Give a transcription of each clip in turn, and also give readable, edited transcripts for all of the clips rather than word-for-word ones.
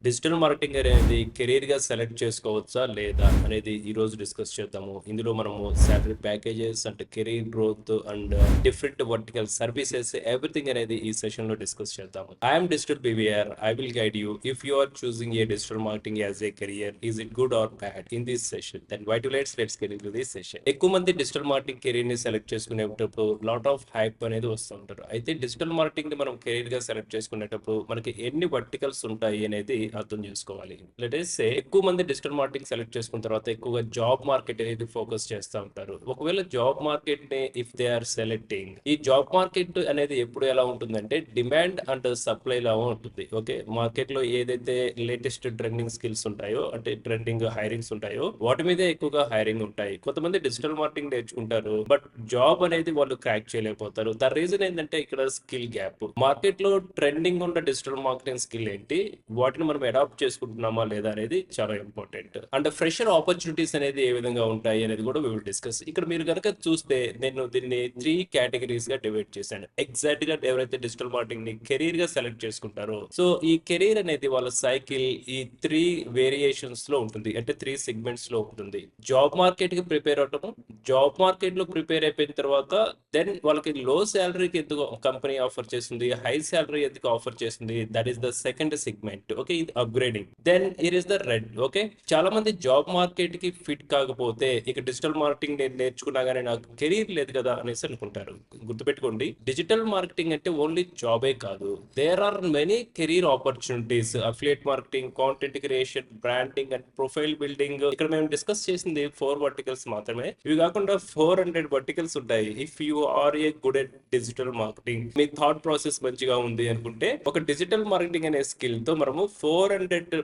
Digital marketing అనేది career గా select చేసుకోవచ్చా లేదా అనేది ఈ రోజు డిస్కస్ చేద్దాము. ఇందులో మనము salary packages and career growth and different vertical services everything అనేది ఈ సెషన్ లో డిస్కస్ చేద్దాము. I'm digital BVR. I will guide you if you are choosing a digital marketing as a career. Is it good or bad in this session? Then why to let's get into this session. ఎక్కువ మంది digital marketing career ని select చేసుకునేటప్పుడు lot of hype అనేది వస్తూ ఉంటారు. అయితే digital marketing ని మనం కెరీర్ గా సెలెక్ట్ చేసుకునేటప్పుడు మనకి ఎన్ని వర్టికల్స్ ఉంటాయి అనేది అర్థం చేసుకోవాలి. లెట్స్ సే ఎక్కువ మంది డిజిటల్ మార్కెటింగ్ సెలెక్ట్ చేసుకున్న తర్వాత ఎక్కువగా జాబ్ మార్కెట్ అనేది ఫోకస్ చేస్తూ ఉంటారు. ఒకవేళ జాబ్ మార్కెట్ ని ఇఫ్ దే ఆర్ సెలెక్టింగ్, ఈ జాబ్ మార్కెట్ అనేది ఎప్పుడు ఎలా ఉంటుందంటే డిమాండ్ అండ్ సప్లై లా ఉంటుంది. ఓకే, మార్కెట్ లో ఏదైతే లేటెస్ట్ ట్రెండింగ్ స్కిల్స్ ఉంటాయో, అంటే ట్రెండింగ్ హైరింగ్స్ ఉంటాయో వాటి మీదే ఎక్కువగా హైరింగ్ ఉంటాయి. కొంతమంది డిజిటల్ మార్కెటింగ్ నేర్చుకుంటారు, బట్ జాబ్ అనేది వాళ్ళు క్రాక్ చేయలేకపోతారు. ద రీజన్ ఏంటంటే ఇక్కడ స్కిల్ గ్యాప్. మార్కెట్ లో ట్రెండింగ్ ఉన్న డిజిటల్ మార్కెటింగ్ స్కిల్ ఏంటి, వాటిని మనం అడాప్ట్ చేసుకుంటున్నామా లేదా అనేది చాలా ఇంపార్టెంట్. అండ్ ఫ్రెషర్ ఆపర్చునిటీస్ అనేది ఏ విధంగా ఉంటాయి అనేది కూడా విల్ డిస్కస్. ఇక్కడ మీరు కనుక చూస్తే నేను దీన్ని 3 కేటగిరీస్ గా డివైడ్ చేశాను. ఎగ్జాక్ట్ గా ఎవరైతే డిజిటల్ మార్కెటింగ్ ని కెరీర్ గా సెలెక్ట్ చేసుకుంటారో, సో ఈ కెరీర్ అనేది వాళ్ళ సైకిల్ ఈ 3 వేరియేషన్స్ లో ఉంటుంది, అంటే 3 సెగ్మెంట్స్ లో ఉంటుంది. జాబ్ మార్కెట్ కి ప్రిపేర్ అవటము, జాబ్ మార్కెట్ లో ప్రిపేర్ అయిపోయిన తర్వాత దెన్ వాళ్ళకి లో శాలరీకి ఎందుకు కంపెనీ ఆఫర్ చేస్తుంది, హై శాలరీ ఎందుకు ఆఫర్ చేస్తుంది, that is the second segment. Okay, ఇది upgrading. Then it is the red. Okay, చాలా మంది జాబ్ మార్కెట్ కి ఫిట్ కాకపోతే ఇక డిజిటల్ మార్కెటింగ్ నేను నేర్చుకున్నా కానీ నాకు కెరీర్ లేదు కదా అనేసి అనుకుంటారు. గుర్తుపెట్టుకోండి, డిజిటల్ మార్కెటింగ్ అంటే ఓన్లీ జాబే కాదు, there are many career opportunities. Affiliate marketing, content creation, branding and profile building. ఇక్కడ మేము డిస్కస్ చేసింది 4 వర్టికల్స్ మాత్రమే. ఇవి కాకుండా 400 వర్టికల్స్ ఉంటాయి. If you are a good at digital marketing, మీ థాట్ ప్రాసెస్ మంచిగా ఉంది అనుకుంటే ఒక డిజిటల్ మార్కెటింగ్ అనే స్కిల్ తో మనము 400+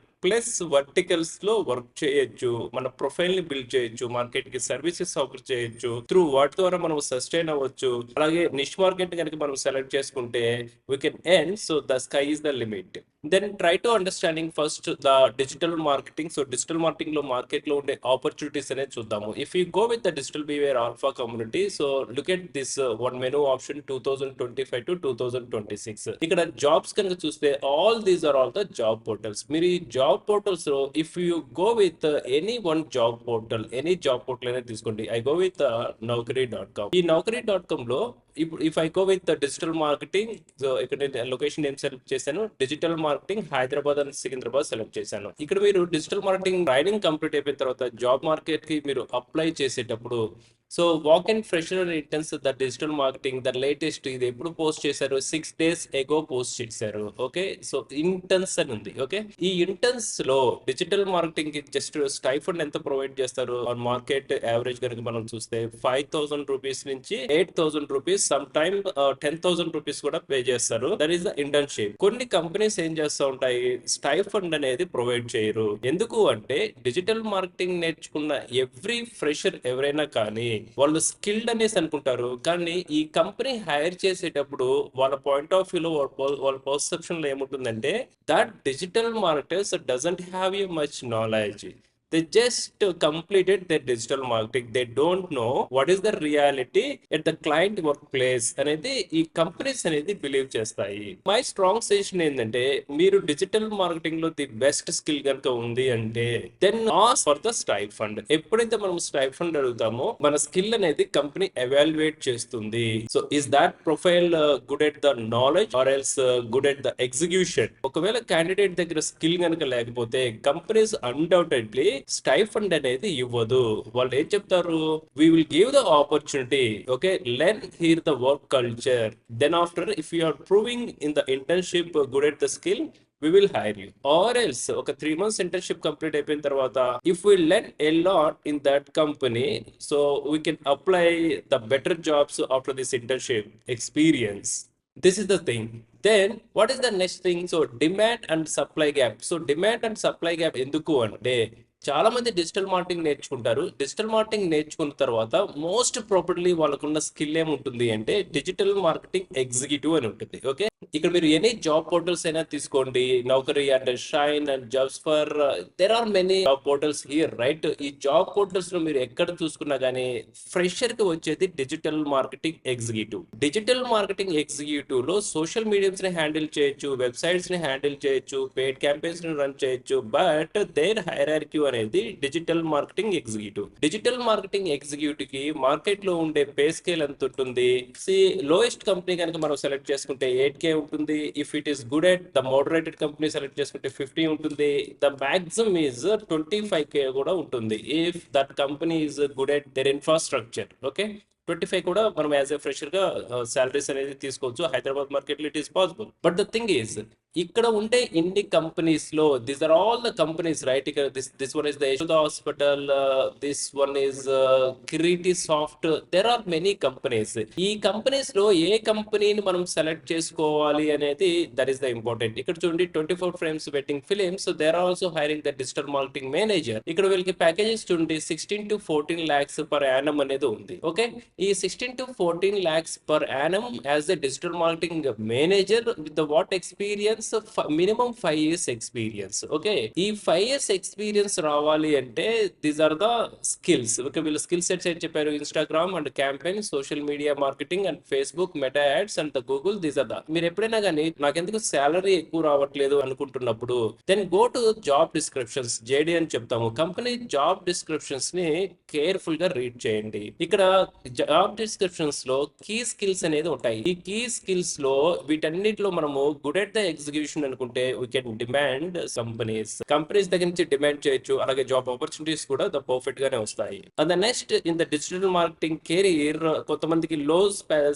వర్టికల్స్ లో వర్క్ చేయొచ్చు. మన ప్రొఫైల్ ని బిల్డ్ చేయొచ్చు, మార్కెట్ కి సర్వీసెస్ ఆఫర్ చేయొచ్చు. త్రూ వాటి ద్వారా మనం సస్టైన్ అవ్వచ్చు. అలాగే నిష్ మార్కెట్ కనుక మనం సెలెక్ట్ చేసుకుంటే we can earn. So the sky is the limit. Then try to understanding first the digital marketing. So digital marketing లో మార్కెట్ లో ఉండే ఆపర్చునిటీస్ అనేది చూద్దాము. If you go with the digital behaviour alpha community, so look at this one menu option 2025 to 2026. ఇక్కడ jobs కనుక చూస్తే all these are all the job portals. మీరు ఈ జాబ్ పోర్టల్స్ లో if you go with any one job portal, any job portal అనేది తీసుకోండి. I go with Naukri.com. ఈ Naukri.com లో ఇప్పుడు if I go with digital marketing, so ఇక్కడ నేను లొకేషన్ ఏం సెలెక్ట్ చేశాను, digital marketing Hyderabad and Secunderabad select చేశాను. ఇక్కడ మీరు డిజిటల్ మార్కెటింగ్ ట్రైనింగ్ కంప్లీట్ అయిపోయిన తర్వాత జాబ్ మార్కెట్ కి మీరు అప్లై చేసేటప్పుడు, so walk and fresher and intense the digital marketing the latest, ఇది ఎప్పుడు పోస్ట్ చేశారు, 6 days ఎగో పోస్ట్ చేశారు. ఓకే, సో ఇంటెన్స్ అని ఉంది. ఓకే, ఈ ఇంటెన్స్ లో డిజిటల్ మార్కెటింగ్ కి జస్ట్ స్టైఫండ్ ఎంత ప్రొవైడ్ చేస్తారు ఆన్ మార్కెట్ యావరేజ్ కనుక మనం చూస్తే 5,000 రూపీస్ నుంచి 8,000 రూపీస్, సమ్ టైమ్ 10,000 రూపీస్ కూడా పే చేస్తారు. That is the internship. కొన్ని కంపెనీస్ ఏం చేస్తూ ఉంటాయి, స్టైఫండ్ అనేది ప్రొవైడ్ చేయరు. ఎందుకు అంటే డిజిటల్ మార్కెటింగ్ నేర్చుకున్న ఎవ్రీ ఫ్రెషర్ ఎవరైనా కానీ వాళ్ళు స్కిల్డ్ అనేసి అనుకుంటారు, కానీ ఈ కంపెనీ హైర్ చేసేటప్పుడు వాళ్ళ పాయింట్ ఆఫ్ వ్యూలో వాళ్ళ పర్సెప్షన్ లో ఏముంటుందంటే that digital marketers doesn't have a much knowledge. They just completed their digital marketing. They don't know what is the reality at the client workplace అనేది ఈ కంపెనీస్ అనేది believe చేస్తాయి. మై స్ట్రాంగ్ సజెషన్ ఏంటంటే మీరు digital marketing లో the best skill కనుక ఉంది అంటే then ask for the stipend. ఎప్పుడైతే మనం స్టైఫండ్ అడుగుతామో మన స్కిల్ అనేది కంపెనీ ఎవాల్యుయేట్ చేస్తుంది. So is that profile good at the knowledge or else good at the execution? ఒకవేళ క్యాండిడేట్ దగ్గర స్కిల్ కనుక లేకపోతే కంపెనీస్ అన్డౌటెడ్లీ స్టైఫండ్ అనేది ఇవ్వదు. వాళ్ళు ఏం చెప్తారు, we will give the opportunity, okay, learn here the work culture, then after if you are proving in the internship good at the skill we will hire you. Or else ఒక 3 months internship complete అయిపోయిన తర్వాత if we learn a lot in that company, so we can apply the better jobs after this internship experience. This is the thing. Then what is the next thing? So demand and supply gap. So demand and supply gap ఎందుకు అంటే చాలా మంది digital marketing నేర్చుకుంటారు. Digital marketing నేర్చుకున్న తర్వాత most probably వాళ్ళకున్న skill ఏముంటుంది అంటే డిజిటల్ మార్కెటింగ్ ఎగ్జిక్యూటివ్ అని ఉంటుంది. ఓకే, ఇక్కడ మీరు ఎనీ జాబ్ పోర్టల్స్ అయినా తీసుకోండి, Naukri and Shine and jobs for, there are many job portals here right. ఈ జాబ్ పోర్టల్స్ లో మీరు ఎక్కడ చూసుకున్నా కానీ ఫ్రెషర్ కి వచ్చేది digital marketing executive. Digital marketing executive లో సోషల్ మీడియాస్ ని హ్యాండిల్ చేయొచ్చు, వెబ్సైట్స్ ని హ్యాండిల్ చేయొచ్చు, పెయిడ్ క్యాంపెయిన్స్ ని రన్ చేయొచ్చు. బట్ దేర్ హైరార్కీ అనేది digital marketing executive. Digital marketing executive కి మార్కెట్ లో ఉండే పే స్కేల్ ఎంత ఉంటుంది? లోయెస్ట్ కంపెనీ కనుక మనం సెలెక్ట్ చేసుకుంటే 8K ఉంటుంది. If it is good at the moderated company select చేసుకుంటే 50 ఉంటుంది. ద మాక్సిమం ఈజ్ 25K కూడా ఉంటుంది if that company is good at their infrastructure. Okay, 25 కూడా మనం యాజ్ ఎ ఫ్రెషర్ గా సాలరీస్ అనేది తీసుకోవచ్చు. హైదరాబాద్ మార్కెట్ లో it is possible. But the thing is ఇక్కడ ఉండే ఇన్ని కంపెనీస్ లో this are all the companies right. ఇక్కడ this one is the Yashoda hospital, this one is Kireeti Soft, there are many companies. ఈ కంపెనీస్ లో ఏ కంపెనీని మనం సెలెక్ట్ చేసుకోవాలి అనేది దట్ ఈస్ ద ఇంపార్టెంట్. ఇక్కడ చూడండి 24 frames wedding films, they are also hiring the digital marketing manager. ఇక్కడ వీళ్ళకి ప్యాకేజెస్ చూడండి 16 to 14 lakhs పర్ యానం అనేది ఉంది. ఓకే, ఈ 16 to 14 lakhs per annum as a digital marketing manager with the what experience? Minimum 5 years experience. Okay, ఈ 5 years experience రావాలి అంటే these are the skills. Okay, వీళ్ళు స్కిల్ సెట్స్ ఏం చెప్పారు? Instagram and campaign, social media marketing and Facebook, Meta ads and the Google. These are the. మీరు ఎప్పుడైనా కానీ నాకెందుకు శాలరీ ఎక్కువ రావట్లేదు అనుకుంటున్నప్పుడు then go to job descriptions, JD అని చెప్తాము. కంపెనీ జాబ్ డిస్క్రిప్షన్స్ ని కేర్ఫుల్ గా రీడ్ చేయండి. ఇక్కడ జాబ్ డిస్క్రిప్షన్స్ లో కీ స్కిల్స్ అనేది ఉంటాయి. ఈ కీ స్కిల్స్ లో వీటన్నిటిలో మనము గుడ్ ఎట్ ద ఎగ్జిక్యూషన్ అనుకుంటే వీ కెన్ డిమాండ్ కంపెనీస్ దగ్గర నుంచి డిమాండ్ చేయొచ్చు. అలాగే జాబ్ ఆపర్చునిటీస్ కూడా ద పర్ఫెక్ట్ గానే వస్తాయి. And next in the digital marketing career కొంతమందికి లో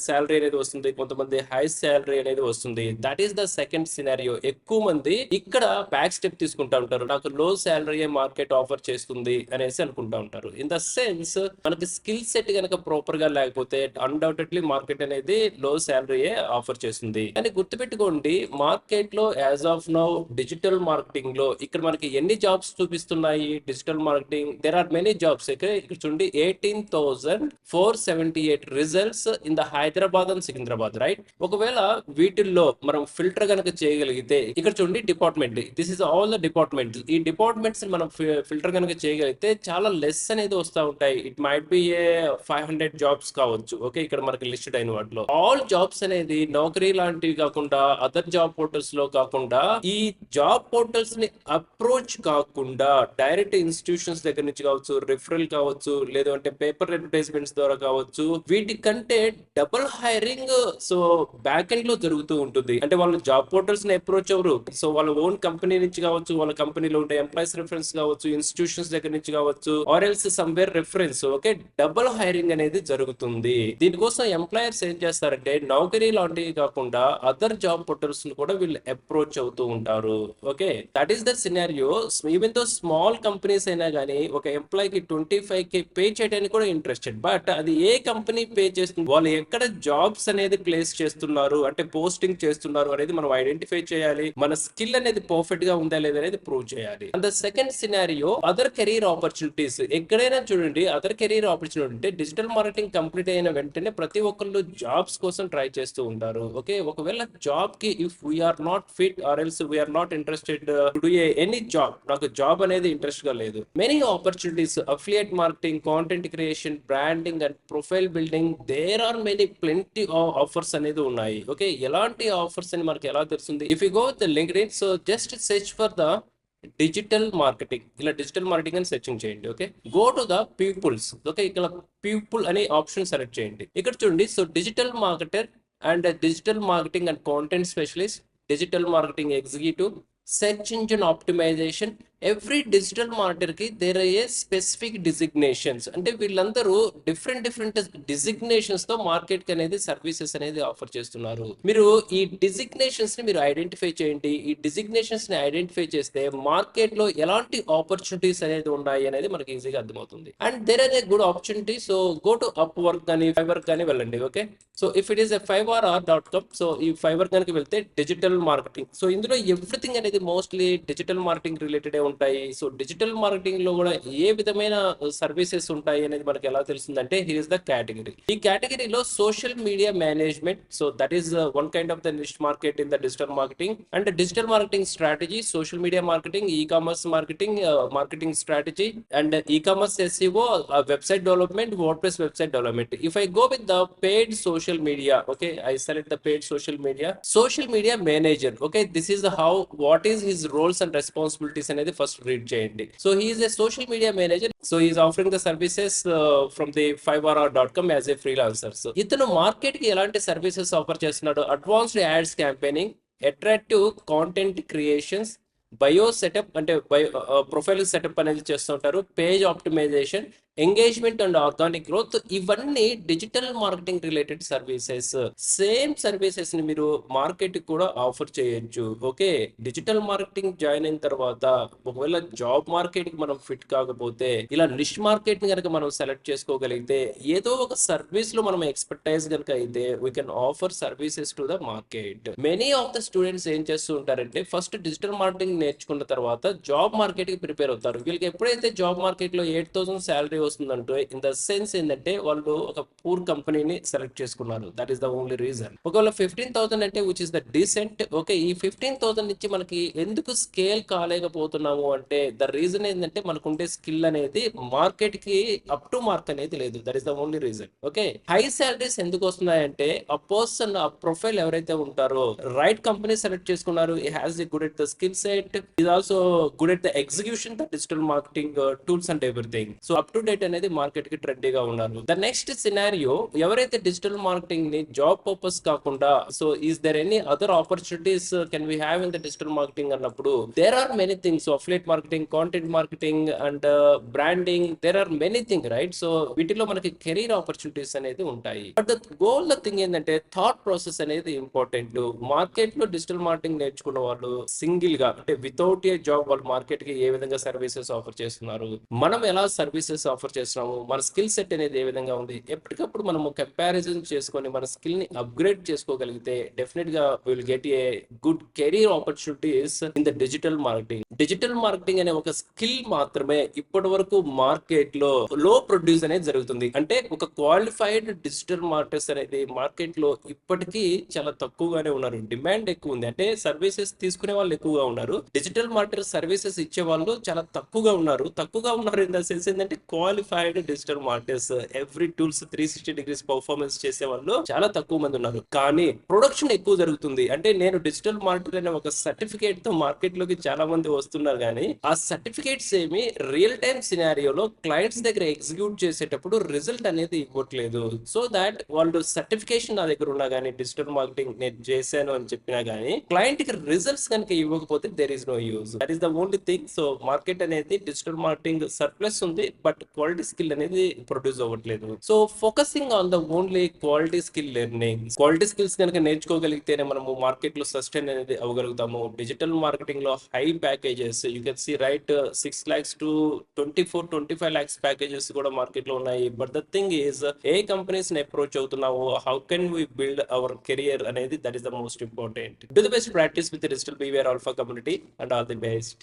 శాలరీ అనేది వస్తుంది, కొంతమంది హై శాలరీ అనేది వస్తుంది. That is the second scenario. ఎక్కువ మంది ఇక్కడ బ్యాక్ స్టెప్ తీసుకుంటా ఉంటారు. నాకు లో శాలరీ మార్కెట్ ఆఫర్ చేస్తుంది అనేసి అనుకుంటా ఉంటారు. ఇన్ ద సెన్స్ మనకి స్కిల్ సెట్ కనుక ప్రాపర్ గా లేకపోతే అన్డౌటెడ్లీ మార్కెట్ అనేది లో శాలరీయే ఆఫర్ చేస్తుంది. కానీ గుర్తుపెట్టుకోండి, మార్కెట్ లో as of now digital marketing లో ఇక్కడ మనకి ఎన్ని జాబ్స్ చూపిస్తున్నాయి? Digital marketing there are many jobs. ఇక్కడ చూడండి 18,478 results in the Hyderabad and Secunderabad right. ఒకవేళ వీటిల్లో మనం ఫిల్టర్ కనుక చేయగలిగితే ఇక్కడ చూడండి department, this is all the departments. ఈ డిపార్ట్మెంట్స్ మనం ఫిల్టర్ కనుక చేయగలిగితే చాలా లెస్ అనేది వస్తూ ఉంటాయి. It might be a 500 jobs కావచ్చు. ఓకే, ఇక్కడ మనకి లిస్టెడ్ అయిన వాటిలో ఆల్ జాబ్స్ అనేది నౌకరీ లాంటివి కాకుండా, అదర్ జాబ్ పోర్టల్స్ లో కాకుండా, ఈ జాబ్ పోర్టల్స్ ని అప్రోచ్ కాకుండా డైరెక్ట్ ఇన్స్టిట్యూషన్స్ దగ్గర నుంచి కావచ్చు, రిఫరల్ కావచ్చు, లేదు అంటే పేపర్ అడ్వర్టైజ్మెంట్స్ ద్వారా కావచ్చు, వీటికంటే double hiring so back end లో జరుగుతూ ఉంటుంది. అంటే వాళ్ళు జాబ్ పోర్టల్స్ ని అప్రోచ్ అవ్వరు. సో వాళ్ళ ఓన్ కంపెనీ నుంచి కావచ్చు, వాళ్ళ కంపెనీలో ఉండే ఎంప్లాయీస్ రిఫరెన్స్ కావచ్చు, ఇన్స్టిట్యూషన్స్ దగ్గర నుంచి కావచ్చు, or else somewhere reference. Okay, double hiring అనేది జరుగుతుంది. దీనికోసం ఎంప్లాయర్స్ ఏం చేస్తారంటే నౌకరీ లాంటివి కాకుండా అదర్ జాబ్ పోర్టల్స్ కూడా వీళ్ళు అప్రోచ్ అవుతూ ఉంటారు. Okay, that is the scenario. Even తో స్మాల్ కంపెనీస్ అయినా కానీ ఒక ఎంప్లాయీకి 25K పే చేయడానికి కూడా ఇంట్రెస్టెడ్. బట్ అది ఏ కంపెనీ పే చేస్తుంది, వాళ్ళు ఎక్కడ జాబ్స్ అనేది ప్లేస్ చేస్తున్నారు అంటే పోస్టింగ్ చేస్తున్నారు అనేది మనం ఐడెంటిఫై చేయాలి. మన స్కిల్ అనేది పర్ఫెక్ట్ గా ఉందా లేదా అనేది ప్రూవ్ చేయాలి. And the second scenario other career opportunities. ఎక్కడైనా చూడండి అదర్ కెరీర్ ఆపర్చునిటీ అంటే డిజిటల్ మార్కెటింగ్ కంప్లీట్ అయిన వెంటనే ప్రతి ఒక్కళ్ళు జాబ్స్ కోసం ట్రై చేస్తూ ఉంటారు. ఓకే, ఒకవేళ జాబ్ కి if we're not fit or else we're not interested to do any job, నాకు జాబ్ అనేది ఇంట్రెస్ట్ గా లేదు, many opportunities, affiliate marketing, content creation, branding and profile building, there are many plenty offers అనేది ఉన్నాయి. Okay, ఎలాంటి offers అని మనకి ఎలా తెలుస్తుంది? If you go the LinkedIn, so just search for the digital marketing, ఇలా డిజిటల్ మార్కెటింగ్ అని searching చేయండి. Okay, go to the peoples. Okay, ఇక్కడ పీపుల్ అనే ఆప్షన్ సెలెక్ట్ చేయండి. ఇక్కడ చూడండి, so digital marketer and digital marketing and content specialist, digital marketing executive, search engine optimisation. Every digital marketer కి there are a specific designations. అంటే వీళ్ళందరూ different designations తో market కి అనేది సర్వీసెస్ అనేది ఆఫర్ చేస్తున్నారు. మీరు ఈ డిజిగ్నేషన్స్ ని మీరు ఐడెంటిఫై చేయండి. ఈ డిజిగ్నేషన్స్ ని ఐడెంటిఫై చేస్తే మార్కెట్ లో ఎలాంటి ఆపర్చునిటీస్ అనేది ఉన్నాయి అనేది మనకి ఈజీగా అర్థమవుతుంది. And there are a good opportunity. So go to Upwork కానీ ఫైవర్ కానీ వెళ్ళండి. Okay, so if it is a fiverr.com, so ఈ ఫైవర్ కనుక వెళ్తే డిజిటల్ మార్కెటింగ్, సో ఇందులో ఎవ్రీథింగ్ అనేది మోస్ట్లీ డిజిటల్ మార్కెటింగ్ రిలేటెడ్ ఉంటాయి. సో డిజిటల్ మార్కెటింగ్ లో కూడా ఏ విధమైన సర్వీసెస్ ఉంటాయి అనేది మనకి ఎలా తెలుస్తుందంటే హియర్ ఇస్ ద కేటగిరీ. ఈ కేటగిరీలో social media management, so that is one kind of the niche market in the digital marketing. And digital marketing strategy, social media marketing, e-commerce marketing, marketing strategy, and e-commerce SEO, website development, WordPress website development. If I go with the paid social media, okay, I select the paid social media manager. Okay, this is how, what is his roles and responsibilities అనేది first read చేయండి. So he is a social media manager. So he is offering the services from the fiverr.com as a freelancer. So ఇతను market కి ఎలాంటి services offer చేస్తున్నాడు? Advanced ads campaigning, attractive content creations, bio setup అంటే profile setup అనేది చేస్తుంటారు, page optimisation, engagement and organic growth. ఇవన్నీ digital marketing related services. Same services ని మీరు మార్కెట్ కూడా ఆఫర్ చేయొచ్చు. ఓకే, డిజిటల్ మార్కెటింగ్ జాయిన్ అయిన తర్వాత ఒకవేళ జాబ్ మార్కెట్ కి మనం ఫిట్ కాకపోతే ఇలా నిష్ మార్కెట్ ని కనుక మనం సెలెక్ట్ చేసుకోగలిగితే ఏదో ఒక సర్వీస్ లో మనం ఎక్స్పర్టైజ్ కనుక అయితే we can offer services to the market. Many of the students ఏం చేస్తూ ఉంటారంటే ఫస్ట్ డిజిటల్ మార్కెటింగ్ నేర్చుకున్న తర్వాత జాబ్ మార్కెట్ కి ప్రిపేర్ అవుతారు. వీళ్ళకి ఎప్పుడైతే జాబ్ మార్కెట్ లో 8,000 శాలరీ వస్తుందంటే ఇన్ ద సెన్స్ ఏంటంటే వాళ్ళు ఒక పూర్ కంపెనీని సెలెక్ట్ చేసుకున్నారు. That is the only reason. ఒకవేళ 15,000 అంటే which is the decent. Okay, ఈ 15,000 నుంచి మనకి ఎందుకు స్కేల్ కాలేకపోతున్నాము అంటే ద రీజన్ ఏంటంటే మనకు ఉండే స్కిల్ అనేది మార్కెట్ కి అప్ టు మార్క్ అనేది లేదు. That is the only reason. Okay, high salaries ఎందుకు వస్తున్నాయంటే ఆ పర్సన్, ఆ ప్రొఫైల్ ఎవరైతే ఉంటారో రైట్ కంపెనీ సెలెక్ట్ చేసుకున్నారు, ఈ has the good at the skill set, is also good at the execution, the digital marketing tools and everything. So up to date అనేది market కి ట్రెండీగా ఉన్నారు. ద నెక్స్ట్ సినారియో, ఎవరైతే digital marketing ని job purpose కాకుండా so is there any other opportunities can we have in the digital marketing అన్నప్పుడు there are many things. Affiliate marketing, content marketing and branding, there are many thing, right? So వీటిలో మనకి career opportunities అనేది ఉంటాయి. But the goal the thing ఏంటంటే thought process అనేది important. Market లో digital marketing నేర్చుకున్న వాళ్ళు సింగిల్ గా అంటే వితౌట్ ఏ జాబ్ వాళ్ళు మార్కెట్ కి ఏ విధంగా సర్వీసెస్ ఆఫర్ చేస్తున్నారు, మనం ఎలా సర్వీసెస్ ఆఫర్ చేస్తున్నాము, మన స్కిల్ సెట్ అనేది ఏ విధంగా ఉంది, ఎప్పటికప్పుడు మనము కంపారిజన్ చేసుకొని మన స్కిల్ ని అప్గ్రేడ్ చేసుకోగలిగితే డెఫినెట్ గా will get a good career opportunities in the digital marketing. Digital marketing అనే ఒక స్కిల్ మాత్రమే ఇప్పటి వరకు మార్కెట్ లో లో ప్రొడ్యూస్ అనేది జరుగుతుంది. అంటే ఒక క్వాలిఫైడ్ డిజిటల్ మార్కెటర్స్ అనేది మార్కెట్ లో ఇప్పటికీ చాలా తక్కువగానే ఉన్నారు. డిమాండ్ ఎక్కువ ఉంది, అంటే సర్వీసెస్ తీసుకునే వాళ్ళు ఎక్కువగా ఉన్నారు. డిజిటల్ మార్కెటర్ సర్వీసెస్ ఇచ్చే వాళ్ళు చాలా తక్కువగా ఉన్నారు ఇన్ ద సెన్స్ ఏంటంటే qualified digital marketers every tools 360 degrees performance చేసే వాళ్ళు చాలా తక్కువ మంది ఉన్నారు. కానీ ప్రొడక్షన్ ఎక్కువ జరుగుతుంది. అంటే నేను డిజిటల్ మార్కెటర్ అనే ఒక సర్టిఫికేట్ తో మార్కెట్ లోకి చాలా మంది వస్తున్నారు, కానీ ఆ సర్టిఫికేట్స్ ఏమి రియల్ టైమ్ సినారియోలో క్లయింట్స్ దగ్గర ఎగ్జిక్యూట్ చేసేటప్పుడు రిజల్ట్ అనేది ఇవ్వట్లేదు. సో దాట్ వాళ్ళు సర్టిఫికేషన్ నా దగ్గర ఉన్నా కానీ డిజిటల్ మార్కెటింగ్ నేను చేశాను అని చెప్పినా కానీ క్లయింట్ కి రిజల్ట్స్ కనుక ఇవ్వకపోతే there is no use. That is the only thing. So market అనేది డిజిటల్ మార్కెటింగ్ సర్ప్లస్ ఉంది, బట్ క్వాలిటీ స్కిల్ అనేది ప్రొడ్యూస్ అవ్వట్లేదు. So focusing on the only quality skill learning. Quality skills కనుక నేర్చుకోగలిగితేనే మనము మార్కెట్ లో సస్టైన్ అనేది అవ్వగలుగుతాము. డిజిటల్ మార్కెటింగ్ లో high packages you can see right 6 lakhs to 24-25 lakhs packages కూడా మార్కెట్ లో ఉన్నాయి. But the thing is a companies ని అప్రోచ్ అవుతున్నావు, how can we build our career అనేది that is the most important. Do the best practice with digital BVR alpha community and all the best.